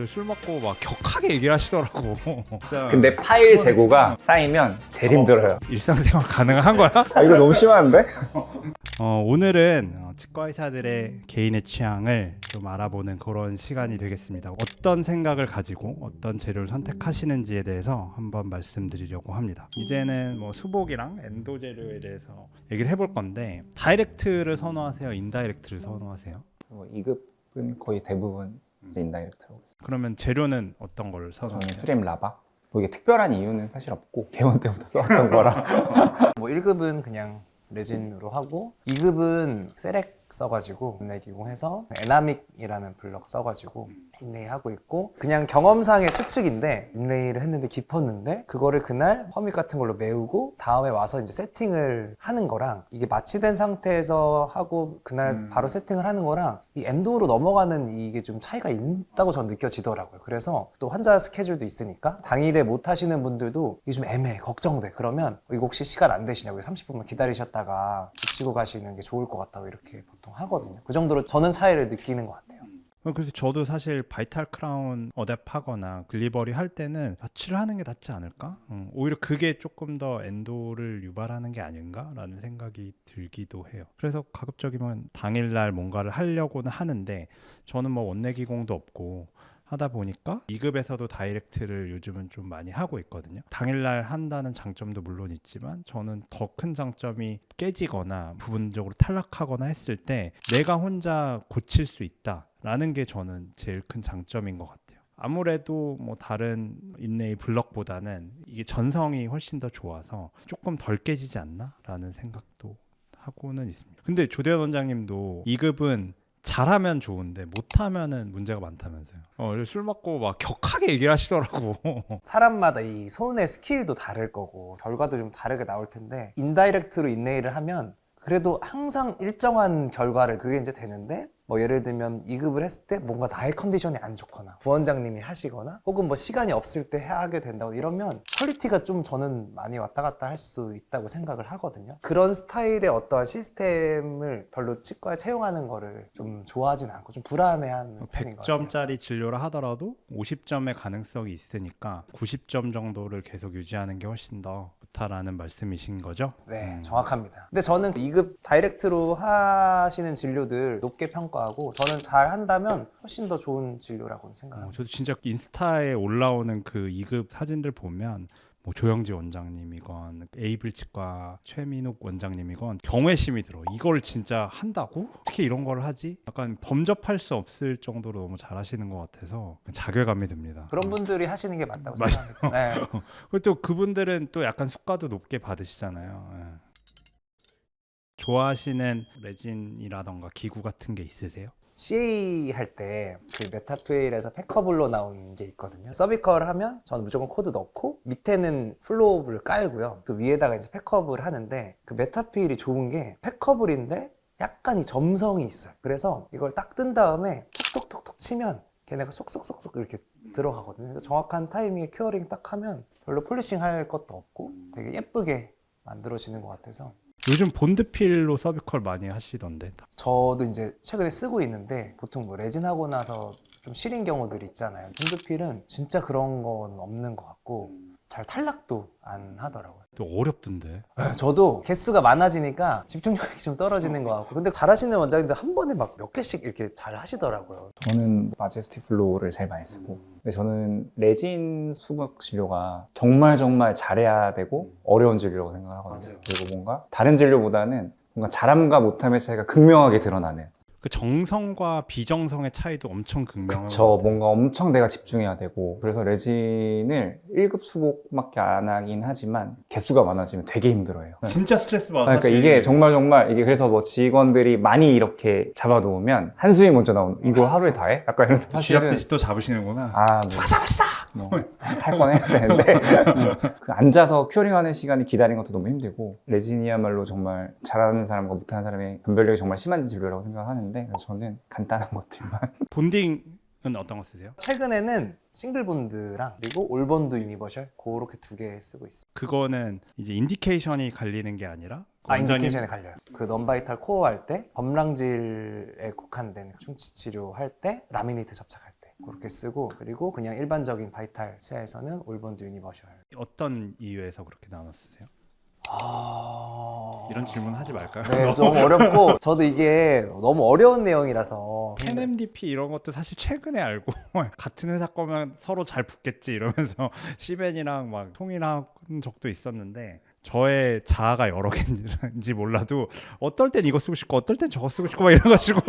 술 먹고 막 격하게 얘기를 하시더라고. 진짜 근데 파일 재고가 쌓이면 제일 힘들어요. 일상생활 가능한 거야? 아, 이거 너무 심한데? 오늘은 치과 의사들의 개인의 취향을 좀 알아보는 그런 시간이 되겠습니다. 어떤 생각을 가지고 어떤 재료를 선택하시는지에 대해서 한번 말씀드리려고 합니다. 이제는 뭐 수복이랑 엔도 재료에 대해서 얘기를 해볼 건데, 다이렉트를 선호하세요? 인다이렉트를 선호하세요? 2급은 거의 대부분 이제 인다이렉트라고 있어요. 그러면 재료는 어떤 걸 저는 선호하세요? 수림 라바. 뭐 이게 특별한 이유는 사실 없고 개원 때부터 써왔던 거라. 뭐 1급은 그냥 레진으로 하고 2급은 세렉 써가지고 인내기공해서 에나믹이라는 블럭 써가지고 인레이 하고 있고, 그냥 경험상의 추측인데 인레이를 했는데 깊었는데 그거를 그날 퍼밋 같은 걸로 메우고 다음에 와서 이제 세팅을 하는 거랑, 이게 마취된 상태에서 하고 그날 바로 세팅을 하는 거랑 이 엔도로 넘어가는 이게 좀 차이가 있다고 전 느껴지더라고요. 그래서 또 환자 스케줄도 있으니까 당일에 못 하시는 분들도 이게 좀 애매해, 걱정돼. 그러면 이거 혹시 시간 안 되시냐고 30분만 기다리셨다가 붙이고 가시는 게 좋을 것 같다고 이렇게 보통 하거든요. 그 정도로 저는 차이를 느끼는 것 같아요. 그래서 저도 사실 바이탈 크라운 어댑하거나 글리버리 할 때는 마취를 하는 게 낫지 않을까? 오히려 그게 조금 더 엔도를 유발하는 게 아닌가라는 생각이 들기도 해요. 그래서 가급적이면 당일날 뭔가를 하려고는 하는데, 저는 뭐 원내기공도 없고 하다 보니까 2급에서도 다이렉트를 요즘은 좀 많이 하고 있거든요. 당일날 한다는 장점도 물론 있지만, 저는 더 큰 장점이 깨지거나 부분적으로 탈락하거나 했을 때 내가 혼자 고칠 수 있다라는 게 저는 제일 큰 장점인 것 같아요. 아무래도 뭐 다른 인레이 블럭보다는 이게 전성이 훨씬 더 좋아서 조금 덜 깨지지 않나 라는 생각도 하고는 있습니다. 근데 조대현 원장님도 2급은 잘하면 좋은데 못하면은 문제가 많다면서요. 술 먹고 막 격하게 얘기를 하시더라고. 사람마다 이 손의 스킬도 다를 거고 결과도 좀 다르게 나올 텐데, 인다이렉트로 인레이를 하면 그래도 항상 일정한 결과를, 그게 이제 되는데, 뭐 예를 들면 2급을 했을 때 뭔가 나의 컨디션이 안 좋거나 부원장님이 하시거나 혹은 뭐 시간이 없을 때 하게 된다고 이러면 퀄리티가 좀 저는 많이 왔다 갔다 할 수 있다고 생각을 하거든요. 그런 스타일의 어떠한 시스템을 별로 치과에 채용하는 거를 좀 좋아하진 않고 좀 불안해하는 편인 것 같아요. 100점짜리 진료를 하더라도 50점의 가능성이 있으니까 90점 정도를 계속 유지하는 게 훨씬 더 좋다라는 말씀이신 거죠? 네, 정확합니다. 근데 저는 2급 다이렉트로 하시는 진료들 높게 평가하고, 저는 잘 한다면 훨씬 더 좋은 진료라고 생각합니다. 저도 진짜 인스타에 올라오는 그 2급 사진들 보면 뭐 조영지 원장님이건 에이블치과 최민욱 원장님이건 경외심이 들어. 이걸 진짜 한다고? 어떻게 이런 걸 하지? 약간 범접할 수 없을 정도로 너무 잘하시는 것 같아서 자괴감이 듭니다. 그런 분들이 하시는 게 맞다고 맞아요. 생각합니다. 네. 그리고 또 그분들은 또 약간 수가도 높게 받으시잖아요. 예. 좋아하시는 레진이라던가 기구 같은 게 있으세요? CA 할 때 그 메타프일에서 패커블로 나온 게 있거든요. 서비컬 하면 저는 무조건 코드 넣고 밑에는 플로우블을 깔고요. 그 위에다가 이제 패커블을 하는데, 그 메타프일이 좋은 게 패커블인데 약간 이 점성이 있어요. 그래서 이걸 딱 뜬 다음에 톡톡톡톡 치면 걔네가 쏙쏙쏙쏙 이렇게 들어가거든요. 그래서 정확한 타이밍에 큐어링 딱 하면 별로 폴리싱 할 것도 없고 되게 예쁘게 만들어지는 것 같아서. 요즘 본드필로 서비컬 많이 하시던데. 저도 이제 최근에 쓰고 있는데, 보통 뭐 레진 하고 나서 좀 시린 경우들 있잖아요. 본드필은 진짜 그런 건 없는 것 같고 잘 탈락도 안 하더라고요. 또 어렵던데. 저도 개수가 많아지니까 집중력이 좀 떨어지는 것 같고, 근데 잘하시는 원장님들 한 번에 막 몇 개씩 이렇게 잘 하시더라고요. 저는 마제스틱 플로우를 제일 많이 쓰고, 근데 저는 레진 수박 진료가 정말 잘해야 되고 어려운 진료라고 생각하거든요. 그리고 뭔가 다른 진료보다는 뭔가 잘함과 못함의 차이가 극명하게 드러나는. 그 정성과 비정성의 차이도 엄청 극명한 저 것 같아요. 뭔가 엄청 내가 집중해야 되고, 그래서 레진을 1급 수복밖에 안 하긴 하지만 개수가 많아지면 되게 힘들어요. 진짜 스트레스 받아. 그러니까 이게 정말 이게, 그래서 뭐 직원들이 많이 이렇게 잡아놓으면 한숨이 먼저 나오는, 이거 하루에 다 해? 약간 이런. 쥐잡듯이 또 잡으시는구나. 누가 잡았어! 할 건 해야 되는데 그 앉아서 큐어링하는 시간이 기다리는 것도 너무 힘들고, 레진이야말로 정말 잘하는 사람과 못하는 사람의 변별력이 정말 심한 진료라고 생각하는데, 그래서 저는 간단한 것들만. 본딩은 어떤 거 쓰세요? 최근에는 싱글 본드랑 그리고 올 본드 유니버셜 그렇게 두 개 쓰고 있어요. 그거는 이제 인디케이션이 갈리는 게 아니라 인디케이션에 갈려요. 그 넘바이탈 코어 할 때, 범랑질에 국한된 충치 치료 할 때, 라미네이트 접착할 때, 그렇게 쓰고, 그리고 그냥 일반적인 바이탈 치아에서는 올본드 유니버셜. 어떤 이유에서 그렇게 나눴으세요? 아... 이런 질문 하지 말까요? 네, 좀 어렵고 저도 이게 너무 어려운 내용이라서 10MDP 이런 것도 사실 최근에 알고 같은 회사 거면 서로 잘 붙겠지 이러면서 시벤이랑 막 통일한 적도 있었는데 저의 자아가 여러 개인지 몰라도 어떨 땐 이거 쓰고 싶고 어떨 땐 저거 쓰고 싶고 막 이래가지고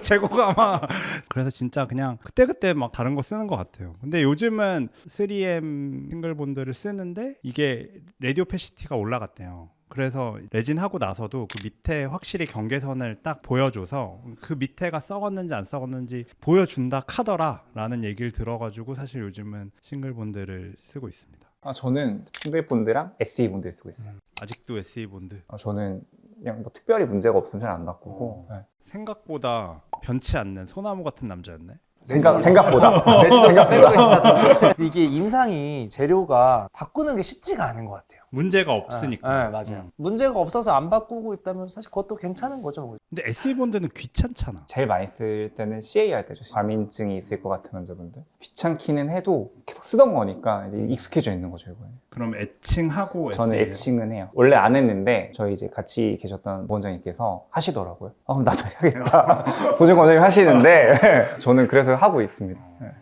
재고가 아마 그래서 진짜 그냥 그때그때 막 다른 거 쓰는 것 같아요. 근데 요즘은 3M 싱글본드를 쓰는데 이게 레디오 패시티가 올라갔대요. 그래서 레진 하고 나서도 그 밑에 확실히 경계선을 딱 보여줘서 그 밑에가 썩었는지 안 썩었는지 보여준다 카더라 라는 얘기를 들어가지고 사실 요즘은 싱글본드를 쓰고 있습니다. 저는 싱글본드랑 SE 본드 쓰고 있어요. 아직도 SE 본드 저는 그냥 뭐 특별히 문제가 없으면 잘 안 바꾸고 네. 생각보다 변치 않는 소나무 같은 남자였네. 생각보다 생각보다 이게 임상이 재료가 바꾸는 게 쉽지가 않은 것 같아요. 문제가 없으니까. 네, 맞아요. 문제가 없어서 안 바꾸고 있다면 사실 그것도 괜찮은 거죠. 뭐. 근데 SE 본드는 귀찮잖아. 제일 많이 쓸 때는 CA 할 때죠. 과민증이 있을 것 같은 환자분들 귀찮기는 해도 계속 쓰던 거니까 이제 익숙해져 있는 거죠 이거에. 그럼 애칭하고 저는 SE 예요? 애칭은 해요. 원래 안 했는데 저희 이제 같이 계셨던 원장님께서 하시더라고요. 그럼 나도 해야겠다. 보증 원장님 하시는데 저는 그래서 하고 있습니다. 네.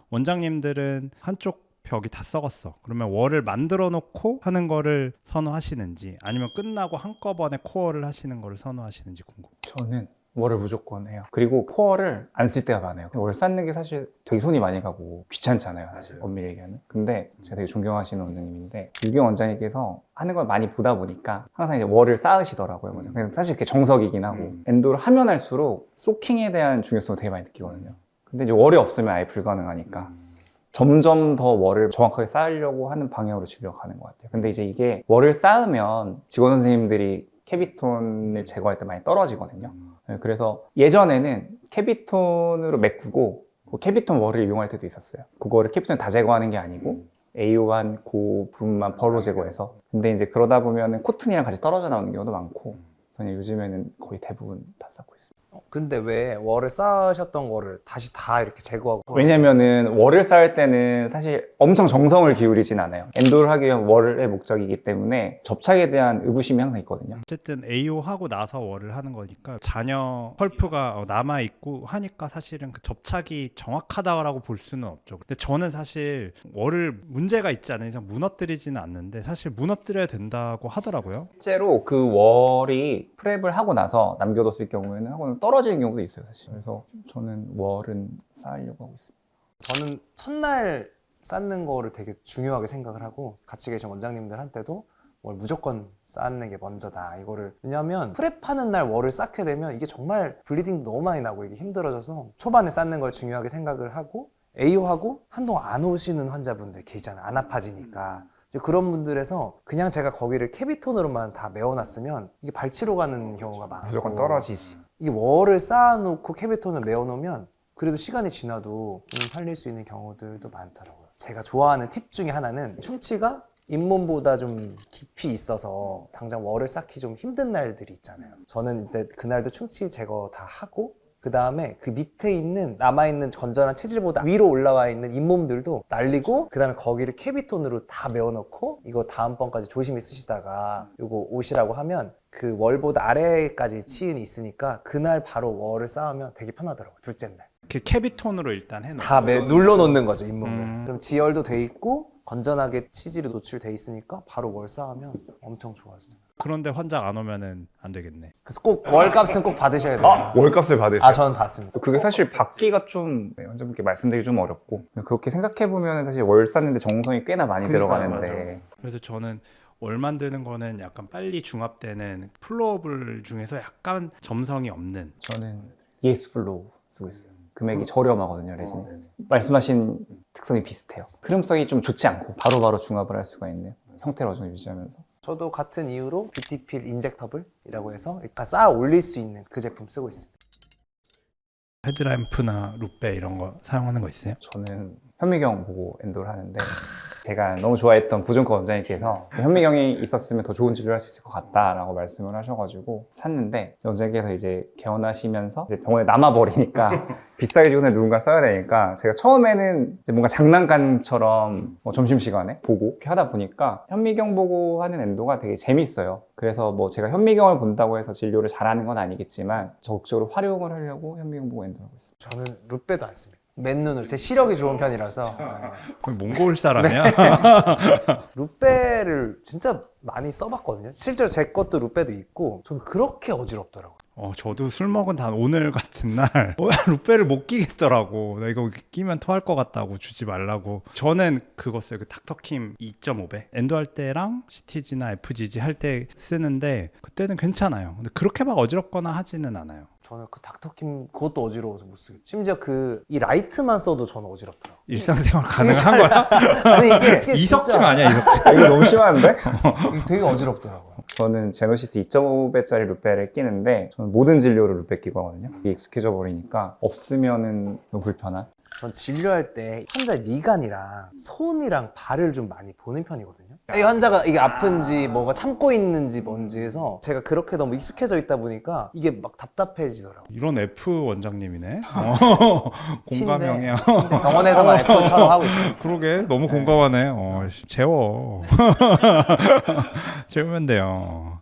원장님들은 한쪽 벽이 다 썩었어. 그러면 월을 만들어 놓고 하는 거를 선호하시는지 아니면 끝나고 한꺼번에 코어를 하시는 거를 선호하시는지 궁금. 저는 월을 무조건 해요. 그리고 코어를 안 쓸 때가 많아요. 월 쌓는 게 사실 되게 손이 많이 가고 귀찮잖아요. 사실 엄밀히 얘기하면. 근데 제가 되게 존경하시는 원장님인데 유경 원장님께서 하는 걸 많이 보다 보니까 항상 이제 월을 쌓으시더라고요. 그냥 사실 그게 정석이긴 하고 엔도를 하면 할수록 소킹에 대한 중요성을 되게 많이 느끼거든요. 근데 이제 월이 없으면 아예 불가능하니까 점점 더 월을 정확하게 쌓으려고 하는 방향으로 진료가 가는 것 같아요. 근데 이제 이게 월을 쌓으면 직원 선생님들이 캐비톤을 제거할 때 많이 떨어지거든요. 그래서 예전에는 캐비톤으로 메꾸고 그 캐비톤 월을 이용할 때도 있었어요. 그거를 캐비톤을 다 제거하는 게 아니고 AO1 그 부분만 바로 제거해서. 근데 이제 그러다 보면 코튼이랑 같이 떨어져 나오는 경우도 많고 저는 요즘에는 거의 대부분 다 쌓고 있습니다. 근데 왜 월을 쌓으셨던 거를 다시 다 이렇게 제거하고? 왜냐면은 월을 쌓을 때는 사실 엄청 정성을 기울이진 않아요. 엔도를 하기 위한 월의 목적이기 때문에 접착에 대한 의구심이 항상 있거든요. 어쨌든 AO 하고 나서 월을 하는 거니까 잔여 펄프가 남아 있고 하니까 사실은 그 접착이 정확하다고 볼 수는 없죠. 근데 저는 사실 월을 문제가 있지 않은 이상 무너뜨리지는 않는데 사실 무너뜨려야 된다고 하더라고요. 실제로 그 월이 프랩을 하고 나서 남겨뒀을 경우에는 하고는 떨어지는 경우도 있어요, 사실. 그래서 저는 월은 쌓으려고 하고 있습니다. 저는 첫날 쌓는 거를 되게 중요하게 생각을 하고 같이 계신 원장님들한테도 월 무조건 쌓는 게 먼저다 이거를. 왜냐면 프랩하는 날 월을 쌓게 되면 이게 정말 블리딩도 너무 많이 나고 이게 힘들어져서 초반에 쌓는 걸 중요하게 생각을 하고 AO하고 한동안 안 오시는 환자분들 계시잖아요. 안 아파지니까. 이제 그런 분들에서 그냥 제가 거기를 캐비톤으로만 다 메워놨으면 이게 발치로 가는 경우가 많고 무조건 떨어지지. 이게 월을 쌓아놓고 캐비톤을 메워놓으면 그래도 시간이 지나도 좀 살릴 수 있는 경우들도 많더라고요. 제가 좋아하는 팁 중에 하나는 충치가 잇몸보다 좀 깊이 있어서 당장 월을 쌓기 좀 힘든 날들이 있잖아요. 저는 이때 그날도 충치 제거 다 하고 그 다음에 그 밑에 있는 남아있는 건전한 치질보다 위로 올라와 있는 잇몸들도 날리고 그 다음에 거기를 캐비톤으로 다 메워놓고 이거 다음번까지 조심히 쓰시다가 이거 오시라고 하면 그 월보다 아래까지 치은이 있으니까 그날 바로 월을 쌓으면 되게 편하더라고요. 둘째 날. 그 캐비톤으로 일단 해놓고 다 눌러놓는 거죠, 잇몸을. 그럼 지혈도 돼 있고 건전하게 치질이 노출돼 있으니까 바로 월 쌓으면 엄청 좋아지죠. 그런데 환자 안 오면은 안 되겠네. 그래서 꼭 월값은 꼭 받으셔야 돼요. 월값을 받으세요? 아, 저는 받습니다. 그게 사실 받기가 좀 환자분께 말씀드리기 좀 어렵고 그렇게 생각해보면 사실 월 쌓는데 정성이 꽤나 많이 들어가는데 그래서 저는 월 만드는 거는 약간 빨리 중합되는 플로어블 중에서 약간 점성이 없는. 저는 ES 플로우 쓰고 있어요. 금액이 저렴하거든요, 레진이. 말씀하신 특성이 비슷해요. 흐름성이 좀 좋지 않고 바로바로 중합을 할 수가 있는 형태로 좀 유지하면서. 저도 같은 이유로 뷰티필 인젝터블이라고 해서 일단 쌓아 올릴 수 있는 그 제품 쓰고 있습니다. 헤드램프나 룻베 이런 거 사용하는 거 있어요? 저는 현미경 보고 엔도를 하는데 제가 너무 좋아했던 보존과 원장님께서 현미경이 있었으면 더 좋은 진료를 할 수 있을 것 같다라고 말씀을 하셔가지고 샀는데 원장님께서 이제 개원하시면서 이제 병원에 남아버리니까 비싸게 주고 누군가 써야 되니까 제가 처음에는 이제 뭔가 장난감처럼 뭐 점심시간에 보고 이렇게 하다 보니까 현미경 보고 하는 엔도가 되게 재밌어요. 그래서 뭐 제가 현미경을 본다고 해서 진료를 잘하는 건 아니겠지만 적극적으로 활용을 하려고 현미경 보고 엔도를 하고 있어요. 저는 루페도 안 씁니다. 맨눈으로 제 시력이 좋은 편이라서 거의 몽골 사람이야? 루페를 진짜 많이 써봤거든요. 실제로 제 것도 루페도 있고 저는 그렇게 어지럽더라고요. 저도 술 먹은 단 오늘 같은 날 루페를 못 끼겠더라고. 나 이거 끼면 토할 것 같다고 주지 말라고. 저는 그거 써요. 그 닥터킴 2.5배 엔도 할 때랑 CTG나 FGG 할 때 쓰는데 그때는 괜찮아요. 근데 그렇게 막 어지럽거나 하지는 않아요. 저는 그 닥터킴 그것도 어지러워서 못 쓰겠어요. 심지어 이 라이트만 써도 저는 어지럽더라고요. 일상생활 가능한 거야? 아니 이게 이석증 진짜 아니야 이석증? 이거 너무 심한데? 이게 되게 어지럽더라고요. 저는 제노시스 2.5배짜리 루페를 끼는데 저는 모든 진료를 루페 끼거든요. 이게 익숙해져 버리니까 없으면은 너무 불편한. 전 진료할 때 환자의 미간이랑 손이랑 발을 좀 많이 보는 편이거든요. 이 환자가 이게 아픈지 뭐가 참고 있는지 뭔지 해서 제가 그렇게 너무 익숙해져 있다 보니까 이게 막 답답해지더라고요. 이런 F 원장님이네. 공감형이야. 병원에서만 F처럼 하고 있어요. 그러게 너무 공감하네. 재워. 재우면 돼요.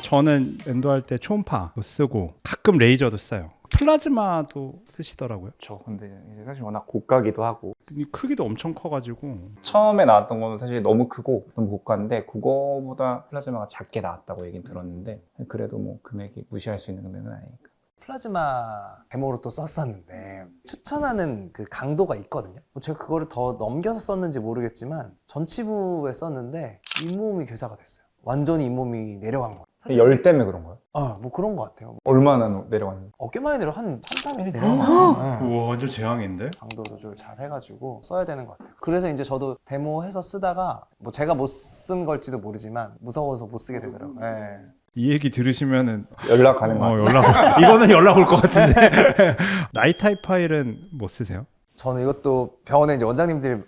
저는 엔도할 때 초음파도 쓰고 가끔 레이저도 써요. 플라즈마도 쓰시더라고요. 저 근데 이제 사실 워낙 고가기도 하고 크기도 엄청 커가지고 처음에 나왔던 거는 사실 너무 크고 너무 고가인데 그거보다 플라즈마가 작게 나왔다고 얘기는 들었는데 그래도 뭐 금액이 무시할 수 있는 금액은 아니니까. 플라즈마 데모로 또 썼었는데 추천하는 그 강도가 있거든요. 뭐 제가 그거를 더 넘겨서 썼는지 모르겠지만 전치부에 썼는데 잇몸이 괴사가 됐어요. 완전히 잇몸이 내려간 거예요. 열 때문에 그런 거예요? 뭐 그런 것 같아요. 얼마나 내려갔는지? 어깨 많이 내려 한 3-4mm 내려간 것 같아요. 우와 완전 재앙인데? 강도 조절 잘 해가지고 써야 되는 것 같아요. 그래서 이제 저도 데모해서 쓰다가 뭐 제가 못 쓴 걸지도 모르지만 무서워서 못 쓰게 되더라고요. 네. 이 얘기 들으시면은 연락 가는 거 연락 이거는 연락 올 것 같은데. 나이타입 파일은 뭐 쓰세요? 저는 이것도 병원에 이제 원장님들이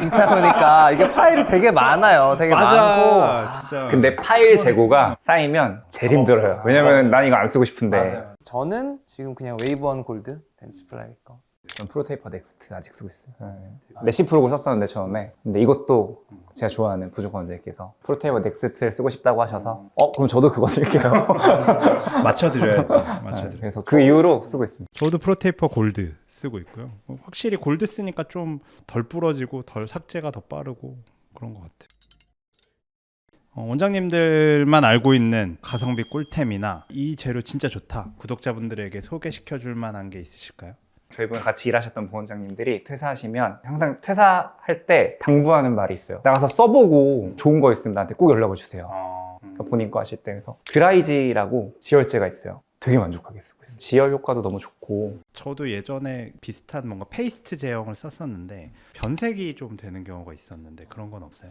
있다 보니까 이게 파일이 되게 많아요. 되게 많고. 진짜. 근데 파일 재고가 쌓이면 제일 힘들어요. 왜냐면 난 이거 안 쓰고 싶은데. 맞아요. 저는 지금 그냥 웨이브원 골드 덴스플라이 거. 전 프로테이퍼 넥스트 아직 쓰고 있어요. 레시프로를 썼었는데 처음에. 근데 이것도 제가 좋아하는 부족한 원장님께서 프로테이퍼 넥스트를 쓰고 싶다고 하셔서 그럼 저도 그거 쓸게요. 맞춰드려야지. 맞춰드려. 그래서 그 이후로 쓰고 있습니다. 저도 프로테이퍼 골드 쓰고 있고요. 확실히 골드 쓰니까 좀 덜 부러지고 덜 삭제가 더 빠르고 그런 것 같아요. 원장님들만 알고 있는 가성비 꿀템이나 이 재료 진짜 좋다 구독자분들에게 소개시켜줄 만한 게 있으실까요? 저희 분 같이 일하셨던 보원장님들이 퇴사하시면 항상 퇴사할 때 당부하는 말이 있어요. 나가서 써보고 좋은 거 있으면 나한테 꼭 연락을 주세요. 그러니까 본인 거 하실 때. 그래서 드라이지라고 지혈제가 있어요. 되게 만족하게 쓰고 있어요. 지혈 효과도 너무 좋고. 저도 예전에 비슷한 뭔가 페이스트 제형을 썼었는데 변색이 좀 되는 경우가 있었는데 그런 건 없어요?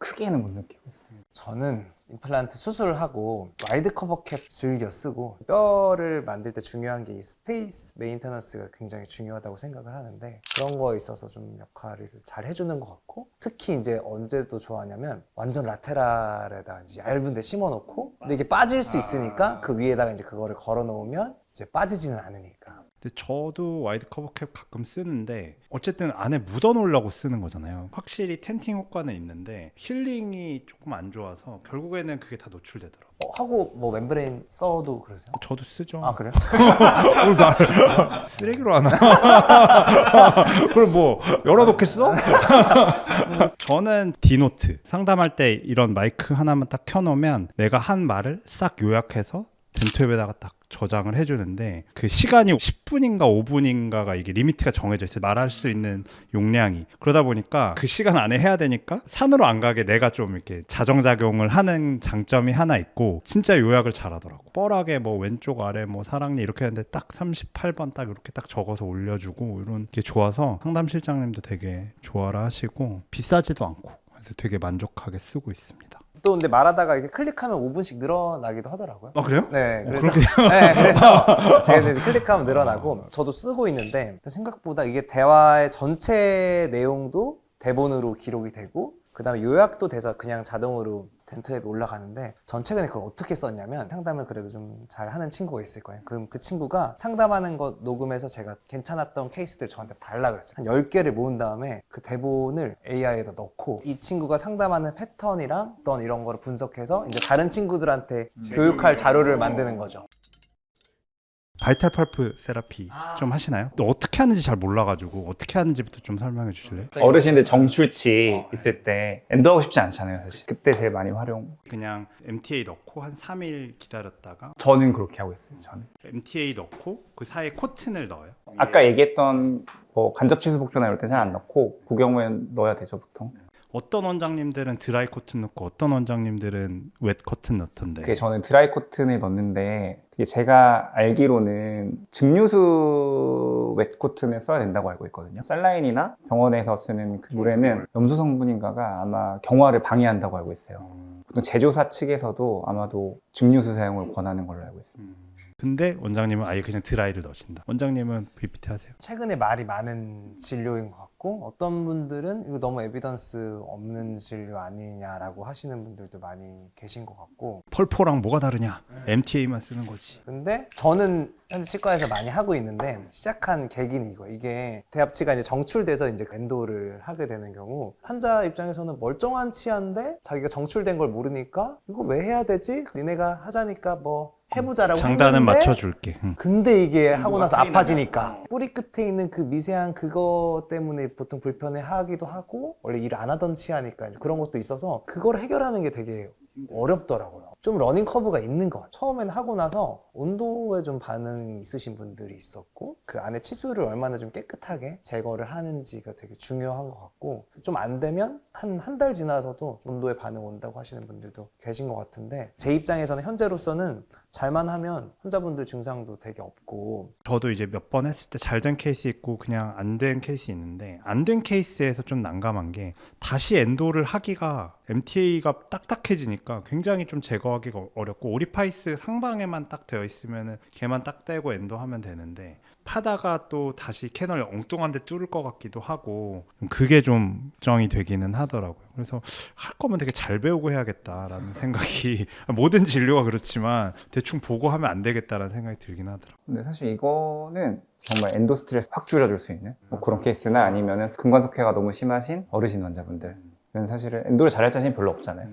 크게는 못 느끼고 있어요. 저는 임플란트 수술하고 와이드 커버 캡 즐겨 쓰고 뼈를 만들 때 중요한 게 이 스페이스 메인테넌스가 굉장히 중요하다고 생각을 하는데 그런 거에 있어서 좀 역할을 잘 해주는 것 같고 특히 이제 언제도 좋아하냐면 완전 라테랄에다 이제 얇은 데 심어 놓고 근데 이게 빠질 수 있으니까 그 위에다가 이제 그거를 걸어 놓으면 이제 빠지지는 않으니까. 근데 저도 와이드 커버 캡 가끔 쓰는데 어쨌든 안에 묻어 놓으려고 쓰는 거잖아요. 확실히 텐팅 효과는 있는데 힐링이 조금 안 좋아서 결국에는 그게 다 노출되더라고요. 하고 뭐 멤브레인 써도 그러세요? 저도 쓰죠. 아 그래요? 오늘 나 쓰레기로 하나? 그걸 뭐 열어놓겠어? 저는 디노트 상담할 때 이런 마이크 하나만 딱 켜놓으면 내가 한 말을 싹 요약해서 덴토앱에다가 딱 저장을 해주는데 그 시간이 10분인가 5분인가가 이게 리미트가 정해져 있어요. 말할 수 있는 용량이. 그러다 보니까 그 시간 안에 해야 되니까 산으로 안 가게 내가 좀 이렇게 자정작용을 하는 장점이 하나 있고 진짜 요약을 잘하더라고. 뻘하게 뭐 왼쪽 아래 뭐 사랑니 이렇게 했는데 딱 38번 딱 이렇게 딱 적어서 올려주고 이런 게 좋아서 상담실장님도 되게 좋아라 하시고 비싸지도 않고 그래서 되게 만족하게 쓰고 있습니다. 또 근데 말하다가 이렇게 클릭하면 5분씩 늘어나기도 하더라고요. 아 그래요? 네, 그렇게 그래서 이제 클릭하면 늘어나고 저도 쓰고 있는데 생각보다 이게 대화의 전체 내용도 대본으로 기록이 되고 그다음에 요약도 돼서 그냥 자동으로 덴트 앱에 올라가는데 전 최근에 그걸 어떻게 썼냐면 상담을 그래도 좀 잘하는 친구가 있을 거예요. 그럼 그 친구가 상담하는 거 녹음해서 제가 괜찮았던 케이스들 저한테 달라 그랬어요. 한 10개를 모은 다음에 그 대본을 AI에다 넣고 이 친구가 상담하는 패턴이랑 어떤 이런 거를 분석해서 이제 다른 친구들한테 교육할 자료를 만드는 거죠. 바이탈 펄프 세라피 좀 하시나요? 또 어떻게 하는지 잘 몰라가지고 어떻게 하는지부터 좀 설명해 주실래요? 어르신들 정출치 있을 때 엔도하고 싶지 않잖아요 사실. 그때 제일 많이 활용. 그냥 MTA 넣고 한 3일 기다렸다가 저는 그렇게 하고 있어요. 저는 MTA 넣고 그 사이에 코튼을 넣어요. 아까 얘기했던 뭐 간접 치수 복조나 이럴 때 잘 안 넣고 그 경우에는 넣어야 되죠 보통. 어떤 원장님들은 드라이 코튼 넣고 어떤 원장님들은 웻 코튼 넣던데. 그게 저는 드라이 코튼을 넣는데 그게 제가 알기로는 증류수 웻 코튼을 써야 된다고 알고 있거든요. 살라인이나 병원에서 쓰는 그 물에는 염소 성분인가가 아마 경화를 방해한다고 알고 있어요. 보통 제조사 측에서도 아마도 증류수 사용을 권하는 걸로 알고 있습니다. 근데 원장님은 아예 그냥 드라이를 넣으신다. 원장님은 PPT 하세요? 최근에 말이 많은 진료인 것 같고 어떤 분들은 이거 너무 에비던스 없는 진료 아니냐라고 하시는 분들도 많이 계신 것 같고 펄포랑 뭐가 다르냐? MTA만 쓰는 거지. 근데 저는 현재 치과에서 많이 하고 있는데 시작한 계기는 이게 대합치가 이제 정출돼서 이제 엔도를 하게 되는 경우 환자 입장에서는 멀쩡한 치아인데 자기가 정출된 걸 모르니까 이거 왜 해야 되지? 니네가 하자니까 뭐 해보자라고 장단은 했는데 맞춰줄게. 근데 이게 하고 나서 아파지니까 뿌리 끝에 있는 그 미세한 그거 때문에 보통 불편해 하기도 하고 원래 일 안 하던 치아니까 그런 것도 있어서 그걸 해결하는 게 되게 어렵더라고요. 좀 러닝 커브가 있는 것 같아요. 처음에는 하고 나서 온도에 좀 반응이 있으신 분들이 있었고 그 안에 치수를 얼마나 좀 깨끗하게 제거를 하는지가 되게 중요한 것 같고 좀 안 되면 한 달 지나서도 온도에 반응 온다고 하시는 분들도 계신 것 같은데 제 입장에서는 현재로서는 잘만 하면 환자분들 증상도 되게 없고 저도 이제 몇 번 했을 때 잘 된 케이스 있고 그냥 안 된 케이스 있는데 안 된 케이스에서 좀 난감한 게 다시 엔도를 하기가 MTA가 딱딱해지니까 굉장히 좀 제거하기가 어렵고 오리파이스 상방에만 딱 되어 있으면은 걔만 딱 떼고 엔도하면 되는데 파다가 또 다시 캐널 엉뚱한 데 뚫을 것 같기도 하고 그게 좀 걱정이 되기는 하더라고요. 그래서 할 거면 되게 잘 배우고 해야겠다라는 생각이 모든 진료가 그렇지만 대충 보고 하면 안 되겠다라는 생각이 들긴 하더라고요. 근데 사실 이거는 정말 엔도 스트레스 확 줄여줄 수 있는 뭐 그런 케이스나 아니면은 근관석회가 너무 심하신 어르신 환자분들은 사실은 엔도를 잘할 자신이 별로 없잖아요.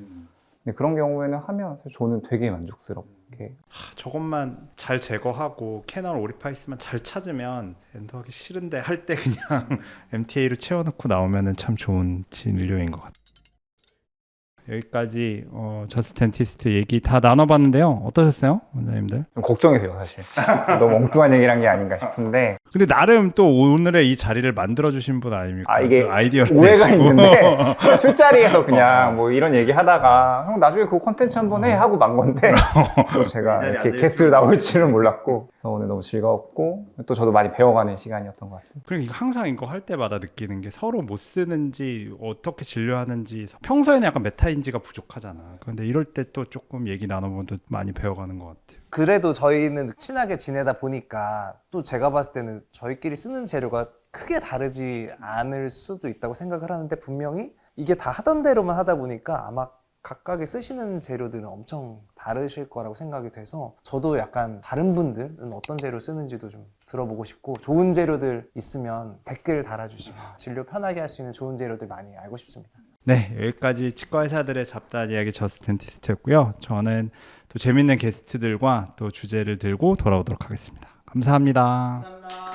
근데 그런 경우에는 하면 사실 저는 되게 만족스럽게 저것만 잘 제거하고 캐널 오리파이스만 잘 찾으면 엔도하기 싫은데 할 때 그냥 MTA로 채워넣고 나오면 참 좋은 진료인 것 같아요. 여기까지 저스트 덴티스트 얘기 다 나눠봤는데요. 어떠셨어요, 원장님들? 좀 걱정이 돼요 사실. 너무 엉뚱한 얘기를 한 게 아닌가 싶은데 근데 나름 또 오늘의 이 자리를 만들어주신 분 아닙니까? 이게 또 아이디어를 오해가 내시고. 있는데 그냥 술자리에서 그냥 뭐 이런 얘기 하다가 형 나중에 그 콘텐츠 한번 해 하고 만 건데 또 제가 이렇게 게스트로 나올 줄은 몰랐고 그래서 오늘 너무 즐거웠고 또 저도 많이 배워가는 시간이었던 것 같습니다. 그리고 항상 이거 할 때마다 느끼는 게 서로 못 쓰는지 어떻게 진료하는지 평소에는 약간 메타인지가 부족하잖아. 근데 이럴 때 또 조금 얘기 나눠보면 또 많이 배워가는 것 같아요. 그래도 저희는 친하게 지내다 보니까 또 제가 봤을 때는 저희끼리 쓰는 재료가 크게 다르지 않을 수도 있다고 생각을 하는데 분명히 이게 다 하던 대로만 하다 보니까 아마 각각의 쓰시는 재료들은 엄청 다르실 거라고 생각이 돼서 저도 약간 다른 분들은 어떤 재료 쓰는지도 좀 들어보고 싶고 좋은 재료들 있으면 댓글 달아주시면 진료 편하게 할 수 있는 좋은 재료들 많이 알고 싶습니다. 네, 여기까지 치과 의사들의 잡다한 이야기 저스트 덴티스트였고요. 저는 또 재밌는 게스트들과 또 주제를 들고 돌아오도록 하겠습니다. 감사합니다. 감사합니다.